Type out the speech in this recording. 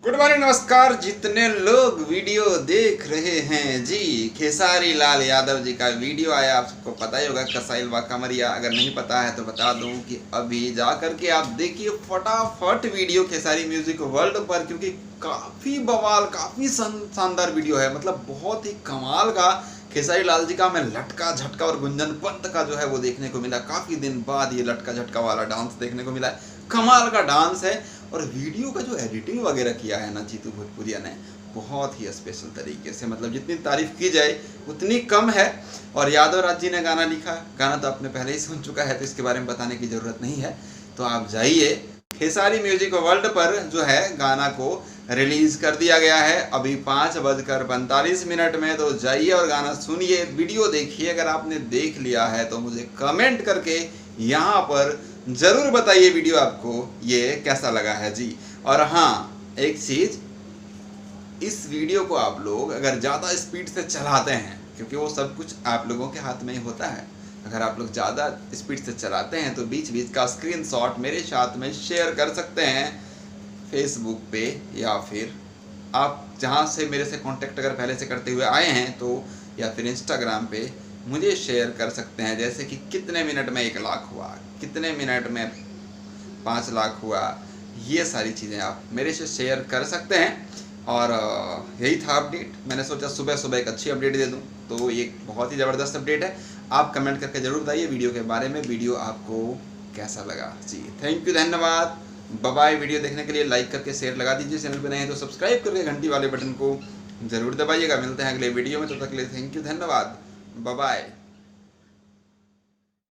Good morning, नमस्कार जितने लोग वीडियो देख रहे हैं जी। खेसारी लाल यादव जी का वीडियो आया, आप सबको पता ही होगा, कसाईल व कमरिया। अगर नहीं पता है तो बता दूं कि अभी जा करके आप देखिए फटाफट वीडियो खेसारी म्यूजिक वर्ल्ड पर, क्योंकि काफ़ी बवाल, काफ़ी शानदार वीडियो है। मतलब बहुत ही कमाल का खेसारी लाल जी का हमें लटका झटका और गुंजन पंत का जो है वो देखने को मिला। काफ़ी दिन बाद ये लटका झटका वाला डांस देखने को मिला है। कमाल का डांस है। और वीडियो का जो एडिटिंग वगैरह किया है ना जीतू भोजपुरिया ने, बहुत ही स्पेशल तरीके से, मतलब जितनी तारीफ की जाए उतनी कम है। और यादव राज जी ने गाना लिखा, गाना तो आपने पहले ही सुन चुका है तो इसके बारे में बताने की ज़रूरत नहीं है। तो आप जाइए, खेसारी म्यूजिक वर्ल्ड पर जो है गाना को रिलीज कर दिया गया है अभी 5:45 में। तो जाइए और गाना सुनिए, वीडियो देखिए। अगर आपने देख लिया है तो मुझे कमेंट करके यहाँ पर ज़रूर बताइए वीडियो आपको ये कैसा लगा है जी। और हाँ, एक चीज़, इस वीडियो को आप लोग अगर ज़्यादा स्पीड से चलाते हैं, क्योंकि वो सब कुछ आप लोगों के हाथ में ही होता है, अगर आप लोग ज़्यादा स्पीड से चलाते हैं तो बीच बीच का स्क्रीनशॉट मेरे साथ में शेयर कर सकते हैं फेसबुक पे, या फिर आप जहाँ से मेरे से कांटेक्ट अगर पहले से करते हुए आए हैं तो, या फिर इंस्टाग्राम पे मुझे शेयर कर सकते हैं। जैसे कि कितने मिनट में 1 लाख हुआ, कितने मिनट में 5 लाख हुआ, ये सारी चीज़ें आप मेरे से शेयर कर सकते हैं। और यही था अपडेट। मैंने सोचा सुबह सुबह एक अच्छी अपडेट दे दूं, तो ये बहुत ही ज़बरदस्त अपडेट है। आप कमेंट करके ज़रूर बताइए वीडियो के बारे में, वीडियो आपको कैसा लगा जी। थैंक यू, धन्यवाद, बाय बाय। वीडियो देखने के लिए लाइक करके शेयर लगा दीजिए, चैनल पर नए हैं तो सब्सक्राइब करके घंटी वाले बटन को ज़रूर दबाइएगा। मिलते हैं अगले वीडियो में, तब तक के लिए थैंक यू, धन्यवाद, बाय बाय।